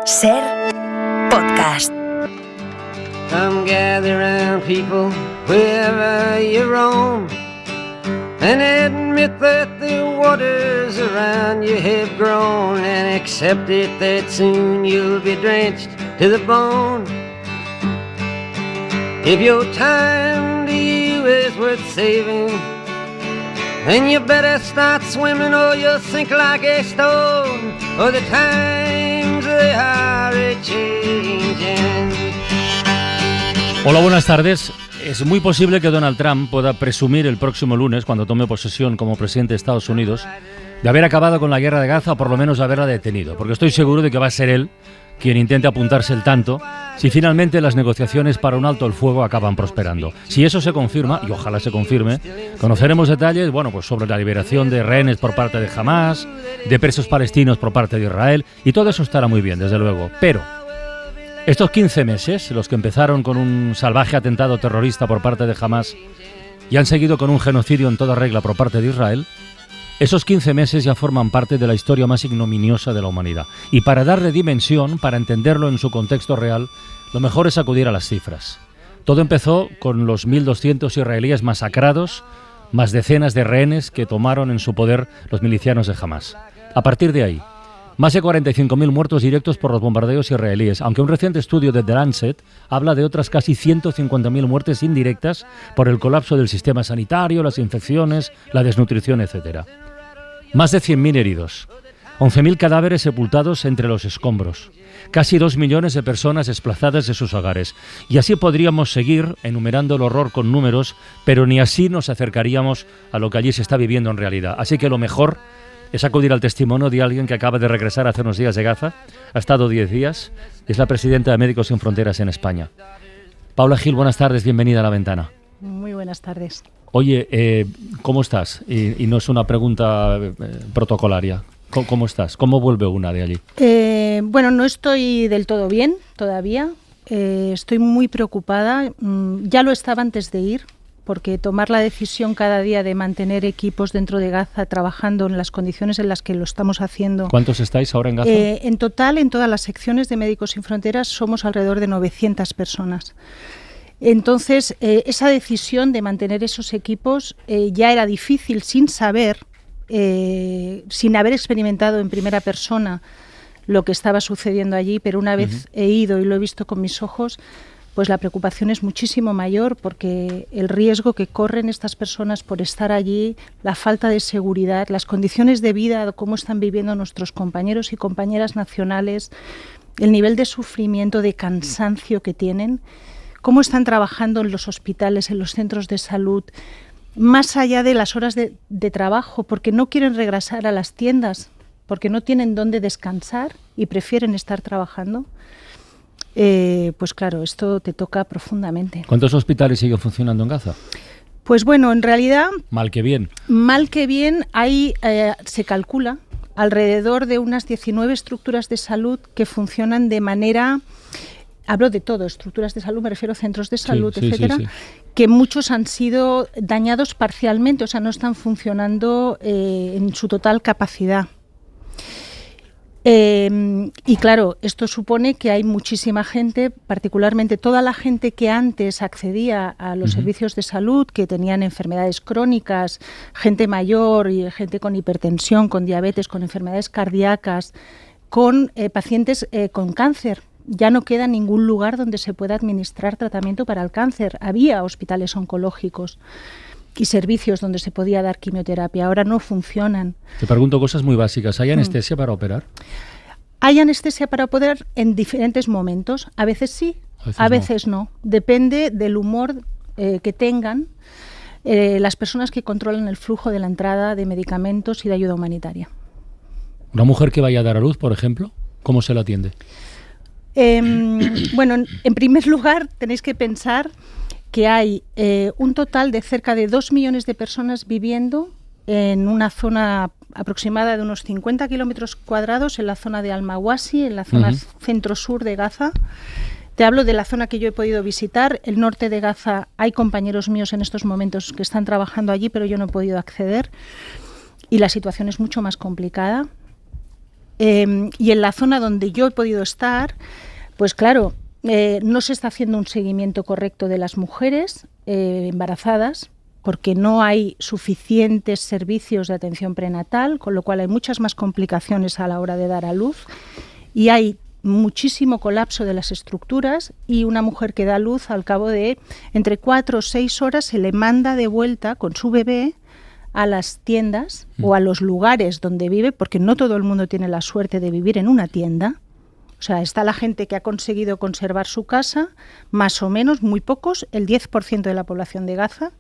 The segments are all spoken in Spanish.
Ser Podcast. Come gather round, people, wherever you roam, and admit that the waters around you have grown, and accept it that soon you'll be drenched to the bone. If your time to you is worth saving, then you better start swimming or you'll sink like a stone, or the times they are a-changing. Hola, buenas tardes. Es muy posible que Donald Trump pueda presumir el próximo lunes, cuando tome posesión como presidente de Estados Unidos, de haber acabado con la guerra de Gaza o por lo menos de haberla detenido, porque estoy seguro de que va a ser él quien intente apuntarse el tanto si finalmente las negociaciones para un alto el fuego acaban prosperando. Si eso se confirma, y ojalá se confirme, conoceremos detalles, pues sobre la liberación de rehenes por parte de Hamas, de presos palestinos por parte de Israel, y todo eso estará muy bien, desde luego. Pero estos 15 meses, los que empezaron con un salvaje atentado terrorista por parte de Hamas y han seguido con un genocidio en toda regla por parte de Israel, esos 15 meses ya forman parte de la historia más ignominiosa de la humanidad. Y para darle dimensión, para entenderlo en su contexto real, lo mejor es acudir a las cifras. Todo empezó con los 1.200 israelíes masacrados, más decenas de rehenes que tomaron en su poder los milicianos de Hamas. A partir de ahí, más de 45.000 muertos directos por los bombardeos israelíes, aunque un reciente estudio de The Lancet habla de otras casi 150.000 muertes indirectas por el colapso del sistema sanitario, las infecciones, la desnutrición, etc. Más de 100.000 heridos, 11.000 cadáveres sepultados entre los escombros, casi 2 millones de personas desplazadas de sus hogares. Y así podríamos seguir enumerando el horror con números, pero ni así nos acercaríamos a lo que allí se está viviendo en realidad. Así que lo mejor es acudir al testimonio de alguien que acaba de regresar hace unos días de Gaza, ha estado 10 días, es la presidenta de Médicos Sin Fronteras en España. Paula Gil, buenas tardes, bienvenida a La Ventana. Muy buenas tardes. Oye, ¿cómo estás? Y no es una pregunta protocolaria. ¿Cómo estás? ¿Cómo vuelve una de allí? No estoy del todo bien todavía. Estoy muy preocupada. Ya lo estaba antes de ir, porque tomar la decisión cada día de mantener equipos dentro de Gaza trabajando en las condiciones en las que lo estamos haciendo. ¿Cuántos estáis ahora en Gaza? En total, en todas las secciones de Médicos Sin Fronteras, somos alrededor de 900 personas. Entonces, esa decisión de mantener esos equipos ya era difícil sin saber, sin haber experimentado en primera persona lo que estaba sucediendo allí, pero una vez he ido y lo he visto con mis ojos, pues la preocupación es muchísimo mayor, porque el riesgo que corren estas personas por estar allí, la falta de seguridad, las condiciones de vida, cómo están viviendo nuestros compañeros y compañeras nacionales, el nivel de sufrimiento, de cansancio que tienen, cómo están trabajando en los hospitales, en los centros de salud, más allá de las horas de trabajo, porque no quieren regresar a las tiendas, porque no tienen dónde descansar y prefieren estar trabajando. Pues claro, esto te toca profundamente. ¿Cuántos hospitales siguen funcionando en Gaza? Pues bueno, en realidad... Mal que bien. Mal que bien, hay, se calcula, alrededor de unas 19 estructuras de salud que funcionan de manera... Hablo de todo, estructuras de salud, me refiero a centros de salud, etcétera, sí. Que muchos han sido dañados parcialmente, o sea, no están funcionando en su total capacidad. Y claro, esto supone que hay muchísima gente, particularmente toda la gente que antes accedía a los servicios de salud, que tenían enfermedades crónicas, gente mayor y gente con hipertensión, con diabetes, con enfermedades cardíacas, con pacientes con cáncer. Ya no queda ningún lugar donde se pueda administrar tratamiento para el cáncer. Había hospitales oncológicos y servicios donde se podía dar quimioterapia. Ahora no funcionan. Te pregunto cosas muy básicas. ¿Hay anestesia para operar? Hay anestesia para operar en diferentes momentos. A veces sí, a veces no. Depende del humor que tengan las personas que controlan el flujo de la entrada de medicamentos y de ayuda humanitaria. ¿Una mujer que vaya a dar a luz, por ejemplo, cómo se la atiende? En primer lugar, tenéis que pensar que hay un total de cerca de 2 millones de personas viviendo en una zona aproximada de unos 50 kilómetros cuadrados, en la zona de Al-Mawasi, en la zona centro-sur de Gaza. Te hablo de la zona que yo he podido visitar. El norte de Gaza, hay compañeros míos en estos momentos que están trabajando allí, pero yo no he podido acceder. Y la situación es mucho más complicada. y en la zona donde yo he podido estar, pues claro, no se está haciendo un seguimiento correcto de las mujeres embarazadas, porque no hay suficientes servicios de atención prenatal, con lo cual hay muchas más complicaciones a la hora de dar a luz, y hay muchísimo colapso de las estructuras, y una mujer que da a luz al cabo de entre 4 o 6 horas se le manda de vuelta con su bebé a las tiendas o a los lugares donde vive, porque no todo el mundo tiene la suerte de vivir en una tienda. O sea, está la gente que ha conseguido conservar su casa, más o menos, muy pocos, el 10% de la población de Gaza.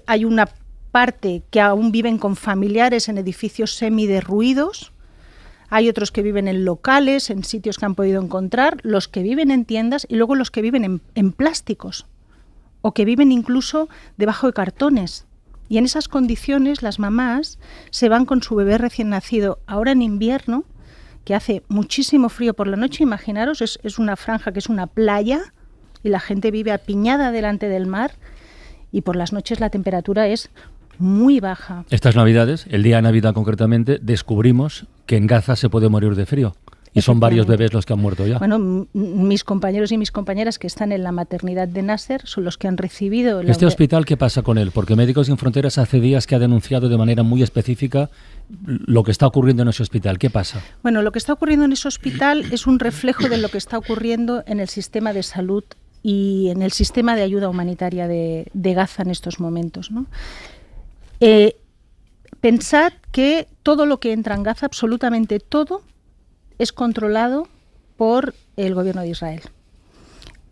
Hay una parte que aún viven con familiares en edificios semiderruidos. Hay otros que viven en locales, en sitios que han podido encontrar, los que viven en tiendas y luego los que viven en plásticos o que viven incluso debajo de cartones. Y en esas condiciones las mamás se van con su bebé recién nacido. Ahora en invierno, que hace muchísimo frío por la noche, imaginaros, es una franja que es una playa y la gente vive apiñada delante del mar, y por las noches la temperatura es muy baja. Estas Navidades, el día de Navidad concretamente, descubrimos que en Gaza se puede morir de frío. Y son varios bebés los que han muerto ya. Bueno, mis compañeros y mis compañeras que están en la maternidad de Nasser son los que han recibido... ¿Este hospital qué pasa con él? Porque Médicos Sin Fronteras hace días que ha denunciado de manera muy específica lo que está ocurriendo en ese hospital. ¿Qué pasa? Bueno, lo que está ocurriendo en ese hospital es un reflejo de lo que está ocurriendo en el sistema de salud y en el sistema de ayuda humanitaria de Gaza en estos momentos, ¿no? Pensad que todo lo que entra en Gaza, absolutamente todo, es controlado por el gobierno de Israel.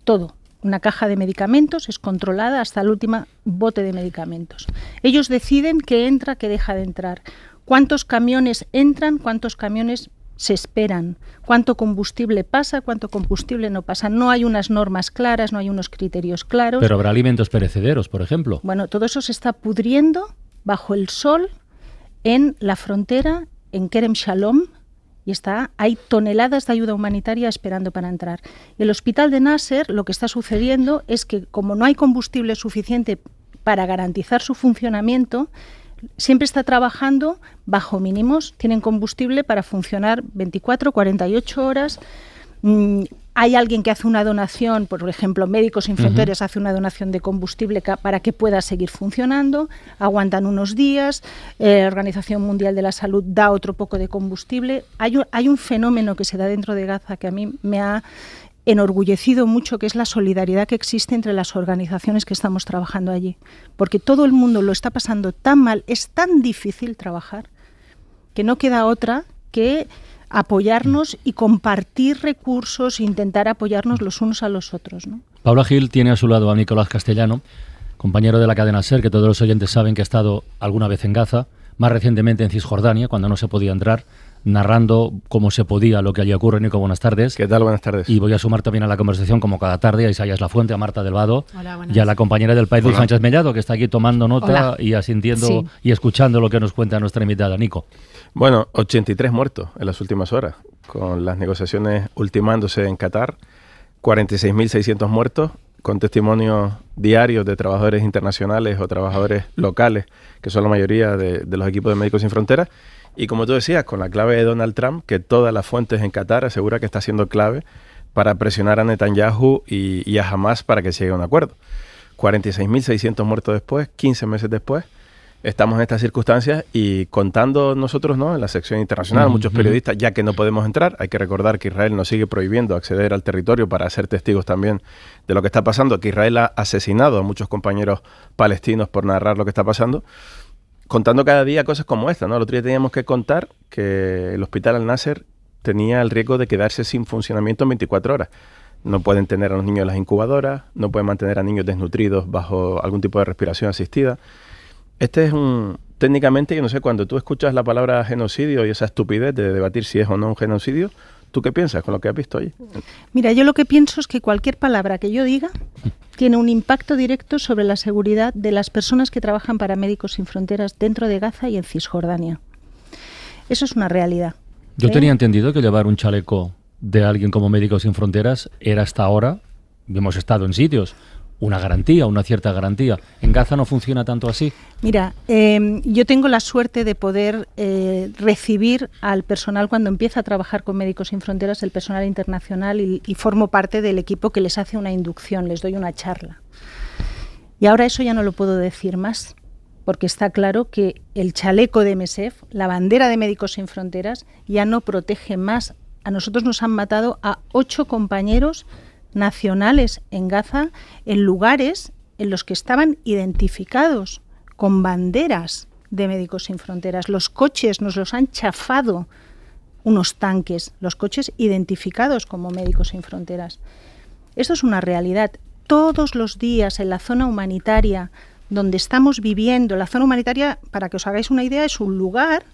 Todo. Una caja de medicamentos es controlada hasta el último bote de medicamentos. Ellos deciden qué entra, qué deja de entrar. Cuántos camiones entran, cuántos camiones se esperan, cuánto combustible pasa, cuánto combustible no pasa. No hay unas normas claras, no hay unos criterios claros. Pero habrá alimentos perecederos, por ejemplo. Bueno, todo eso se está pudriendo bajo el sol en la frontera, en Kerem Shalom, y hay toneladas de ayuda humanitaria esperando para entrar. El hospital de Nasser, lo que está sucediendo es que como no hay combustible suficiente para garantizar su funcionamiento, siempre está trabajando bajo mínimos. Tienen combustible para funcionar 24, 48 horas. Hay alguien que hace una donación, por ejemplo, Médicos Sin Fronteras hace una donación de combustible para que pueda seguir funcionando, aguantan unos días, la Organización Mundial de la Salud da otro poco de combustible. Hay un fenómeno que se da dentro de Gaza que a mí me ha enorgullecido mucho, que es la solidaridad que existe entre las organizaciones que estamos trabajando allí, porque todo el mundo lo está pasando tan mal, es tan difícil trabajar, que no queda otra que apoyarnos y compartir recursos e intentar apoyarnos los unos a los otros, ¿no? Paula Gil tiene a su lado a Nicolás Castellano, compañero de la cadena SER, que todos los oyentes saben que ha estado alguna vez en Gaza, más recientemente en Cisjordania, cuando no se podía entrar, narrando como se podía lo que allí ocurre. Nico, buenas tardes. ¿Qué tal? Buenas tardes. Y voy a sumar también a la conversación, como cada tarde, a Isaías Lafuente, a Marta del Vado. Hola, y a la compañera del país, Dulce Sánchez Mellado, que está aquí tomando nota. Hola. Y asintiendo y escuchando lo que nos cuenta nuestra invitada. Nico. Bueno, 83 muertos en las últimas horas, con las negociaciones ultimándose en Qatar, 46.600 muertos, con testimonios diarios de trabajadores internacionales o trabajadores locales, que son la mayoría de los equipos de Médicos Sin Fronteras. Y como tú decías, con la clave de Donald Trump, que todas las fuentes en Qatar asegura que está siendo clave para presionar a Netanyahu y a Hamas para que se llegue a un acuerdo. 46.600 muertos después, 15 meses después, estamos en estas circunstancias y contando nosotros, ¿no?, en la sección internacional, muchos periodistas, ya que no podemos entrar, hay que recordar que Israel nos sigue prohibiendo acceder al territorio para ser testigos también de lo que está pasando, que Israel ha asesinado a muchos compañeros palestinos por narrar lo que está pasando. Contando cada día cosas como esta, ¿no? El otro día teníamos que contar que el hospital Al-Nasser tenía el riesgo de quedarse sin funcionamiento en 24 horas. No pueden tener a los niños en las incubadoras, no pueden mantener a niños desnutridos bajo algún tipo de respiración asistida. Este es técnicamente, yo no sé, cuando tú escuchas la palabra genocidio y esa estupidez de debatir si es o no un genocidio, ¿tú qué piensas con lo que has visto allí? Mira, yo lo que pienso es que cualquier palabra que yo diga tiene un impacto directo sobre la seguridad de las personas que trabajan para Médicos Sin Fronteras dentro de Gaza y en Cisjordania. Eso es una realidad. Yo tenía entendido que llevar un chaleco de alguien como Médicos Sin Fronteras era hasta ahora, hemos estado en sitios, una garantía, una cierta garantía. ¿En Gaza no funciona tanto así? Mira, yo tengo la suerte de poder recibir al personal cuando empieza a trabajar con Médicos Sin Fronteras, el personal internacional, y formo parte del equipo que les hace una inducción, les doy una charla. Y ahora eso ya no lo puedo decir más, porque está claro que el chaleco de MSF, la bandera de Médicos Sin Fronteras, ya no protege más. A nosotros nos han matado a 8 compañeros nacionales en Gaza en lugares en los que estaban identificados con banderas de Médicos Sin Fronteras. Los coches nos los han chafado unos tanques, los coches identificados como Médicos Sin Fronteras. Esto es una realidad. Todos los días en la zona humanitaria donde estamos viviendo, la zona humanitaria, para que os hagáis una idea, es un lugar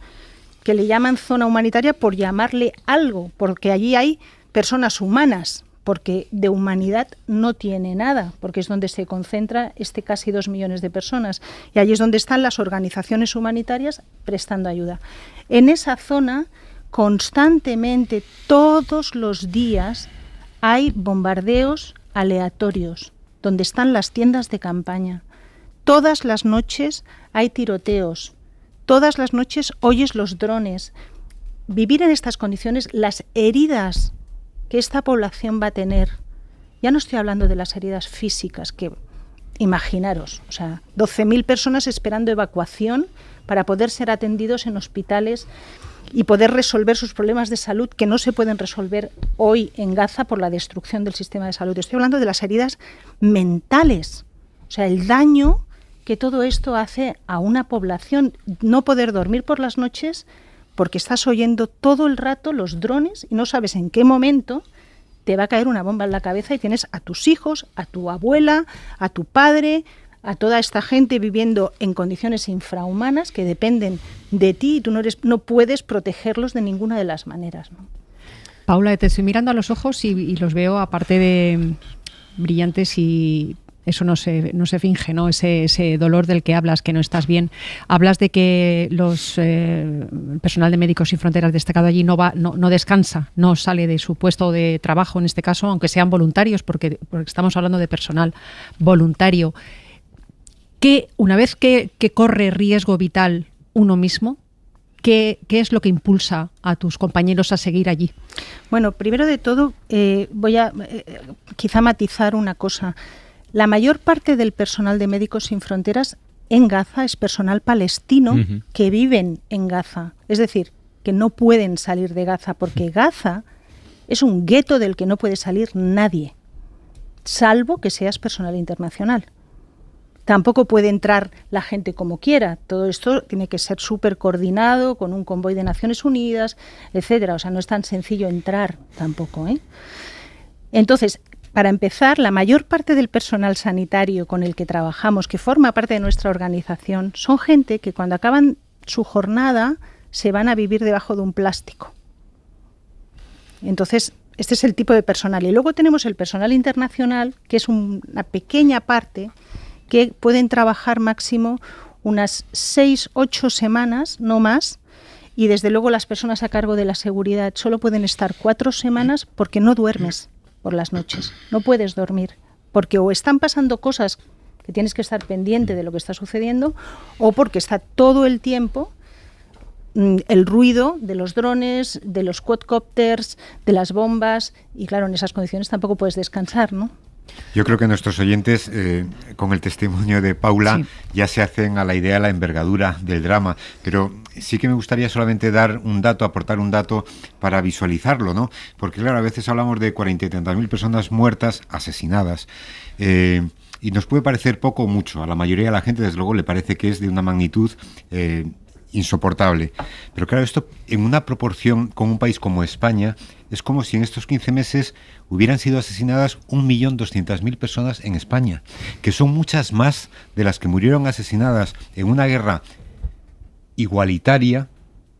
que le llaman zona humanitaria por llamarle algo, porque allí hay personas humanas, porque de humanidad no tiene nada, porque es donde se concentra casi 2 millones de personas, y allí es donde están las organizaciones humanitarias prestando ayuda. En esa zona, constantemente, todos los días, hay bombardeos aleatorios, donde están las tiendas de campaña. Todas las noches hay tiroteos, todas las noches oyes los drones. Vivir en estas condiciones, las heridas que esta población va a tener, ya no estoy hablando de las heridas físicas, que imaginaros, o sea, 12.000 personas esperando evacuación para poder ser atendidos en hospitales y poder resolver sus problemas de salud que no se pueden resolver hoy en Gaza por la destrucción del sistema de salud. Estoy hablando de las heridas mentales, o sea, el daño que todo esto hace a una población, no poder dormir por las noches porque estás oyendo todo el rato los drones y no sabes en qué momento te va a caer una bomba en la cabeza y tienes a tus hijos, a tu abuela, a tu padre, a toda esta gente viviendo en condiciones infrahumanas que dependen de ti y tú no puedes protegerlos de ninguna de las maneras, ¿no? Paula, te estoy mirando a los ojos y los veo, aparte de brillantes, y eso no se finge, ¿no? Ese dolor del que hablas, que no estás bien. Hablas de que el personal de Médicos Sin Fronteras destacado allí no descansa, no sale de su puesto de trabajo, en este caso, aunque sean voluntarios, porque estamos hablando de personal voluntario. Que una vez que corre riesgo vital uno mismo, ¿qué es lo que impulsa a tus compañeros a seguir allí? Bueno, primero de todo, voy a quizá matizar una cosa. La mayor parte del personal de Médicos Sin Fronteras en Gaza es personal palestino que viven en Gaza. Es decir, que no pueden salir de Gaza, porque Gaza es un gueto del que no puede salir nadie, salvo que seas personal internacional. Tampoco puede entrar la gente como quiera. Todo esto tiene que ser súper coordinado con un convoy de Naciones Unidas, etcétera. O sea, no es tan sencillo entrar tampoco, ¿eh? Entonces, para empezar, la mayor parte del personal sanitario con el que trabajamos, que forma parte de nuestra organización, son gente que cuando acaban su jornada se van a vivir debajo de un plástico. Entonces, este es el tipo de personal. Y luego tenemos el personal internacional, que es una pequeña parte, que pueden trabajar máximo unas 6-8 semanas, no más, y desde luego las personas a cargo de la seguridad solo pueden estar 4 semanas porque no duermes por las noches, no puedes dormir, porque o están pasando cosas que tienes que estar pendiente de lo que está sucediendo, o porque está todo el tiempo el ruido de los drones, de los quadcopters, de las bombas, y claro, en esas condiciones tampoco puedes descansar, ¿no? Yo creo que nuestros oyentes, con el testimonio de Paula, sí, ya se hacen a la idea de la envergadura del drama, pero sí que me gustaría solamente aportar un dato para visualizarlo, ¿no? Porque claro, a veces hablamos de 40 y tantas mil personas muertas, asesinadas, y nos puede parecer poco o mucho. A la mayoría de la gente, desde luego, le parece que es de una magnitud insoportable. Pero claro, esto en una proporción con un país como España, es como si en estos 15 meses hubieran sido asesinadas 1.200.000 personas en España, que son muchas más de las que murieron asesinadas en una guerra igualitaria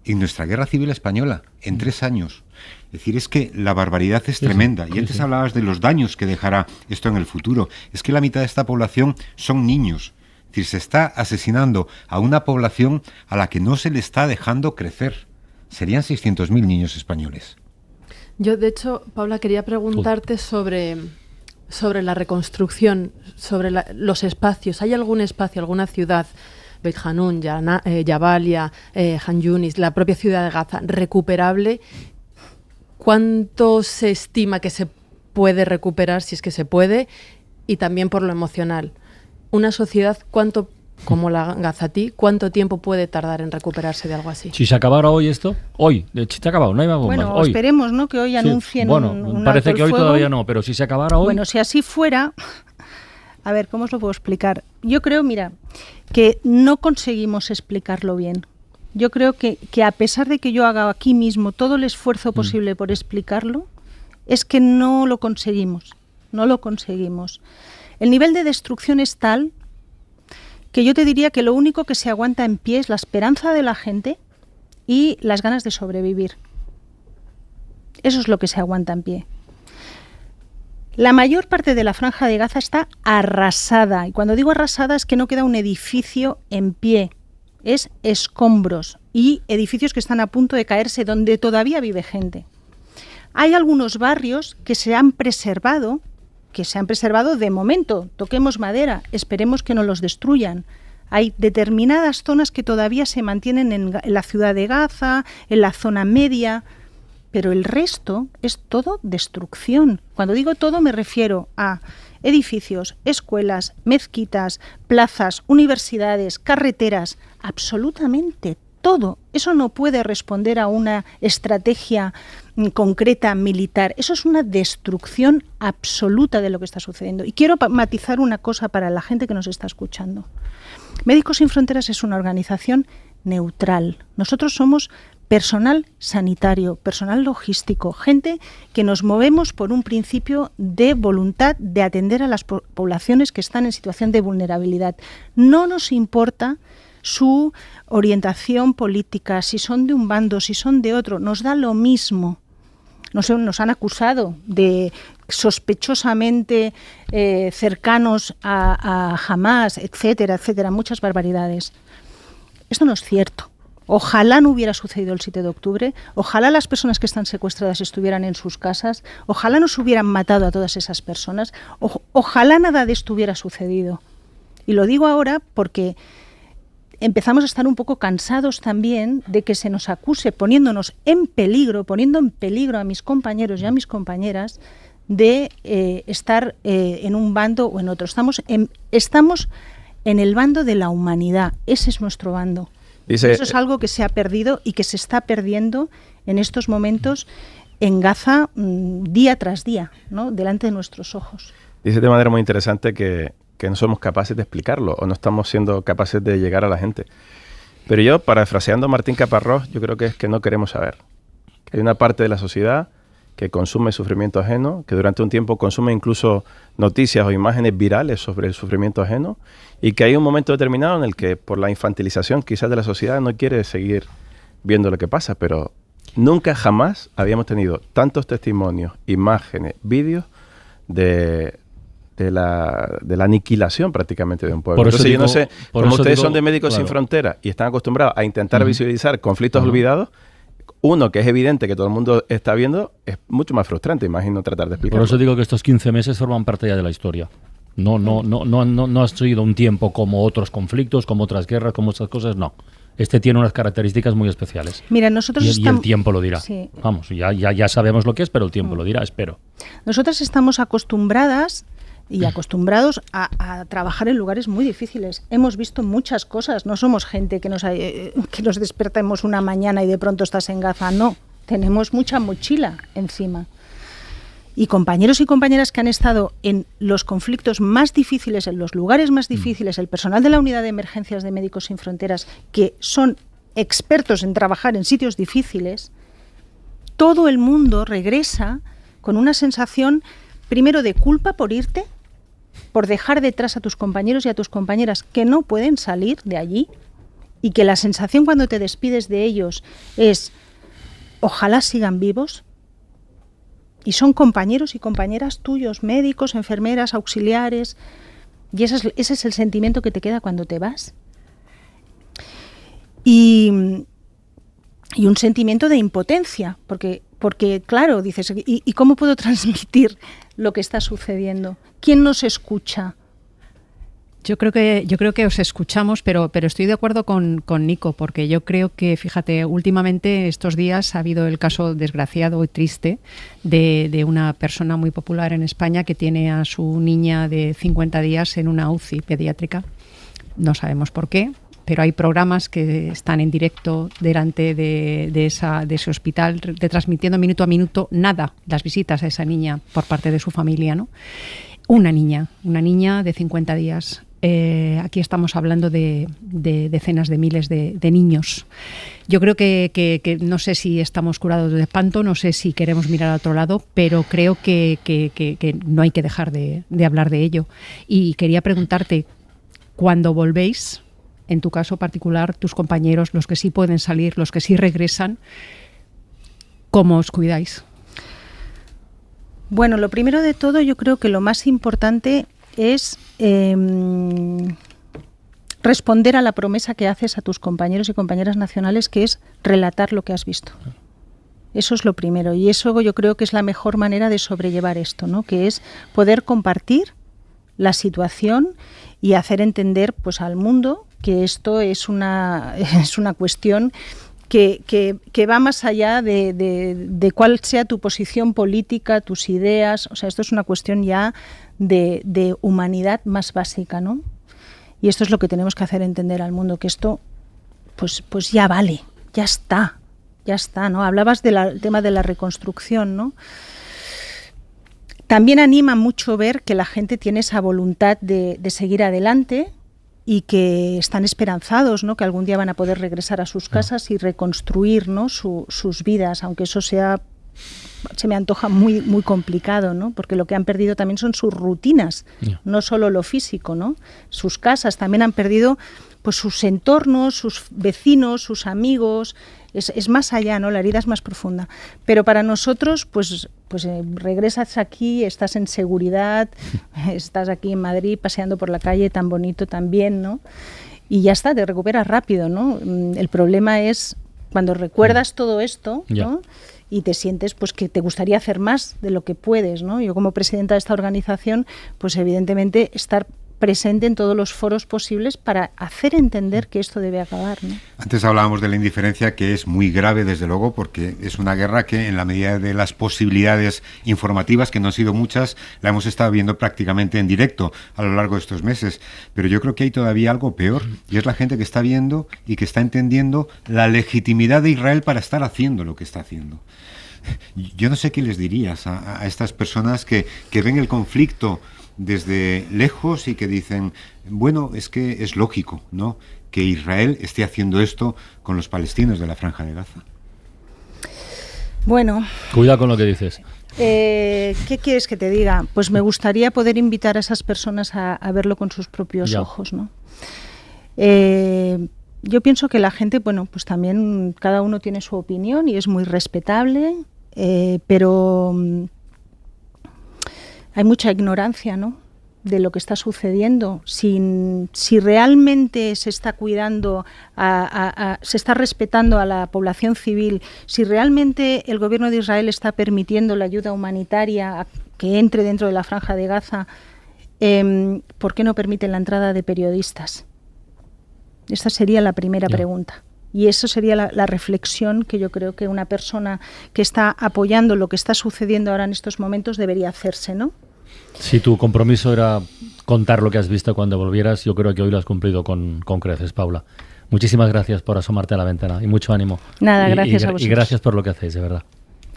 en nuestra guerra civil española, en 3 años. Es decir, es que la barbaridad es tremenda. Y antes hablabas de los daños que dejará esto en el futuro. Es que la mitad de esta población son niños. Es decir, se está asesinando a una población a la que no se le está dejando crecer. Serían 600.000 niños españoles. Yo, de hecho, Paula, quería preguntarte sobre sobre la reconstrucción, sobre los espacios. ¿Hay algún espacio, alguna ciudad, Beit Hanun, Jabalia, Han Yunis, la propia ciudad de Gaza, recuperable? ¿Cuánto se estima que se puede recuperar, si es que se puede? Y también por lo emocional. Una sociedad, ¿cuánto, como la gazatí, cuánto tiempo puede tardar en recuperarse de algo así? Si se acabara hoy esto, hoy, de hecho se ha acabado, no hay más bombas. Bueno, hoy. Esperemos, ¿no?, que hoy anuncien un parece alto que hoy el fuego. todavía no, pero si se acabara hoy... Bueno, si así fuera, a ver, ¿cómo os lo puedo explicar? Yo creo, mira, que no conseguimos explicarlo bien. Yo creo que a pesar de que yo haga aquí mismo todo el esfuerzo posible por explicarlo, es que no lo conseguimos, no lo conseguimos. El nivel de destrucción es tal que yo te diría que lo único que se aguanta en pie es la esperanza de la gente y las ganas de sobrevivir. Eso es lo que se aguanta en pie. La mayor parte de la Franja de Gaza está arrasada, y cuando digo arrasada es que no queda un edificio en pie, es escombros y edificios que están a punto de caerse donde todavía vive gente. Hay algunos barrios que se han preservado de momento, toquemos madera, esperemos que no los destruyan. Hay determinadas zonas que todavía se mantienen en la ciudad de Gaza, en la zona media, pero el resto es todo destrucción. Cuando digo todo me refiero a edificios, escuelas, mezquitas, plazas, universidades, carreteras, absolutamente todo. Eso no puede responder a una estrategia concreta militar. Eso es una destrucción absoluta de lo que está sucediendo. Y quiero matizar una cosa para la gente que nos está escuchando. Médicos Sin Fronteras es una organización neutral. Nosotros somos personal sanitario, personal logístico, gente que nos movemos por un principio de voluntad de atender a las poblaciones que están en situación de vulnerabilidad. No nos importa su orientación política, si son de un bando, si son de otro, nos da lo mismo. Nos han acusado de sospechosamente cercanos a Hamás, etcétera, etcétera, muchas barbaridades. Esto no es cierto. Ojalá no hubiera sucedido el 7 de octubre, ojalá las personas que están secuestradas estuvieran en sus casas, ojalá nos hubieran matado a todas esas personas, ojalá nada de esto hubiera sucedido. Y lo digo ahora porque empezamos a estar un poco cansados también de que se nos acuse poniendo en peligro a mis compañeros y a mis compañeras de estar en un bando o en otro. Estamos en el bando de la humanidad, ese es nuestro bando. Eso es algo que se ha perdido y que se está perdiendo en estos momentos en Gaza día tras día, ¿no?, delante de nuestros ojos. Dice de manera muy interesante que no somos capaces de explicarlo o no estamos siendo capaces de llegar a la gente. Pero yo, parafraseando a Martín Caparrós, yo creo que es que no queremos saber. Que hay una parte de la sociedad que consume sufrimiento ajeno, que durante un tiempo consume incluso noticias o imágenes virales sobre el sufrimiento ajeno, y que hay un momento determinado en el que, por la infantilización quizás de la sociedad, no quiere seguir viendo lo que pasa, pero nunca jamás habíamos tenido tantos testimonios, imágenes, vídeos de la aniquilación prácticamente de un pueblo. Entonces yo no sé, como ustedes son de Médicos Sin Fronteras y están acostumbrados a intentar visualizar conflictos olvidados, uno que es evidente que todo el mundo está viendo, es mucho más frustrante, imagino, tratar de explicarlo. Por eso digo que estos 15 meses forman parte ya de la historia. No ha sido un tiempo como otros conflictos, como otras guerras, como otras cosas, no. Este tiene unas características muy especiales. Mira, nosotros y el tiempo lo dirá. Sí. Vamos, ya sabemos lo que es, pero el tiempo lo dirá, espero. Nosotras estamos acostumbradas y acostumbrados a trabajar en lugares muy difíciles. Hemos visto muchas cosas, no somos gente que nos despertemos una mañana y de pronto estás en Gaza, no, tenemos mucha mochila encima. Y compañeros y compañeras que han estado en los conflictos más difíciles, en los lugares más difíciles, el personal de la Unidad de Emergencias de Médicos Sin Fronteras, que son expertos en trabajar en sitios difíciles, todo el mundo regresa con una sensación, primero, de culpa por irte, por dejar detrás a tus compañeros y a tus compañeras que no pueden salir de allí, y que la sensación cuando te despides de ellos es ojalá sigan vivos. Y son compañeros y compañeras tuyos, médicos, enfermeras, auxiliares, y ese es el sentimiento que te queda cuando te vas. Y un sentimiento de impotencia, porque porque claro, dices, ¿y cómo puedo transmitir lo que está sucediendo? ¿Quién nos escucha? Yo creo que os escuchamos, pero estoy de acuerdo con Nico, porque yo creo que, fíjate, últimamente estos días ha habido el caso desgraciado y triste de una persona muy popular en España que tiene a su niña de 50 días en una UCI pediátrica. No sabemos por qué, pero hay programas que están en directo delante de ese hospital, retransmitiendo minuto a minuto las visitas a esa niña por parte de su familia, ¿no? Una niña de 50 días. Aquí estamos hablando de decenas de miles de niños. Yo creo que no sé si estamos curados de espanto, no sé si queremos mirar a otro lado, pero creo que no hay que dejar de hablar de ello. Y quería preguntarte, cuando volvéis, en tu caso particular, tus compañeros, los que sí pueden salir, los que sí regresan, ¿cómo os cuidáis? Bueno, lo primero de todo, yo creo que lo más importante es responder a la promesa que haces a tus compañeros y compañeras nacionales, que es relatar lo que has visto. Eso es lo primero, y eso yo creo que es la mejor manera de sobrellevar esto, ¿no? Que es poder compartir la situación y hacer entender, pues, al mundo que esto es una cuestión que va más allá de cuál sea tu posición política, tus ideas. O sea, esto es una cuestión ya de humanidad más básica, ¿no? Y esto es lo que tenemos que hacer entender al mundo, que esto pues ya vale, ya está, ¿no? Hablabas del tema de la reconstrucción, ¿no? También anima mucho ver que la gente tiene esa voluntad de seguir adelante y que están esperanzados, ¿no? Que algún día van a poder regresar a sus casas y reconstruir, ¿no? sus vidas, aunque eso se me antoja muy, muy complicado, ¿no? Porque lo que han perdido también son sus rutinas, no solo lo físico, ¿no? Sus casas también han perdido, pues, sus entornos, sus vecinos, sus amigos. Es más allá, ¿no? La herida es más profunda. Pero para nosotros, pues regresas aquí, estás en seguridad, estás aquí en Madrid paseando por la calle, tan bonito también, ¿no? Y ya está, te recuperas rápido, ¿no? El problema es cuando recuerdas todo esto, ¿no? Y te sientes, pues, que te gustaría hacer más de lo que puedes, ¿no? Yo, como presidenta de esta organización, pues evidentemente estar presente en todos los foros posibles para hacer entender que esto debe acabar, ¿no? Antes hablábamos de la indiferencia, que es muy grave, desde luego, porque es una guerra que, en la medida de las posibilidades informativas, que no han sido muchas, la hemos estado viendo prácticamente en directo a lo largo de estos meses. Pero yo creo que hay todavía algo peor, y es la gente que está viendo y que está entendiendo la legitimidad de Israel para estar haciendo lo que está haciendo. Yo no sé qué les dirías a estas personas que ven el conflicto desde lejos y que dicen, bueno, es que es lógico, ¿no?, que Israel esté haciendo esto con los palestinos de la Franja de Gaza. Bueno, cuidado con lo que dices. ¿Qué quieres que te diga? Pues me gustaría poder invitar a esas personas a verlo con sus propios ojos, ¿no? Yo pienso que la gente, bueno, pues también cada uno tiene su opinión y es muy respetable, pero hay mucha ignorancia, ¿no?, de lo que está sucediendo. Si realmente se está cuidando, se está respetando a la población civil, si realmente el gobierno de Israel está permitiendo la ayuda humanitaria a que entre dentro de la Franja de Gaza, ¿por qué no permiten la entrada de periodistas? Esta sería la primera pregunta. Y eso sería la reflexión que yo creo que una persona que está apoyando lo que está sucediendo ahora en estos momentos debería hacerse, ¿no? Si tu compromiso era contar lo que has visto cuando volvieras, yo creo que hoy lo has cumplido con creces, Paula. Muchísimas gracias por asomarte a la ventana y mucho ánimo. Nada, gracias a vosotros. Y gracias por lo que hacéis, de verdad.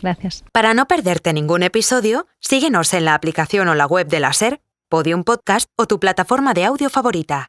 Gracias. Para no perderte ningún episodio, síguenos en la aplicación o la web de la SER, Podium Podcast o tu plataforma de audio favorita.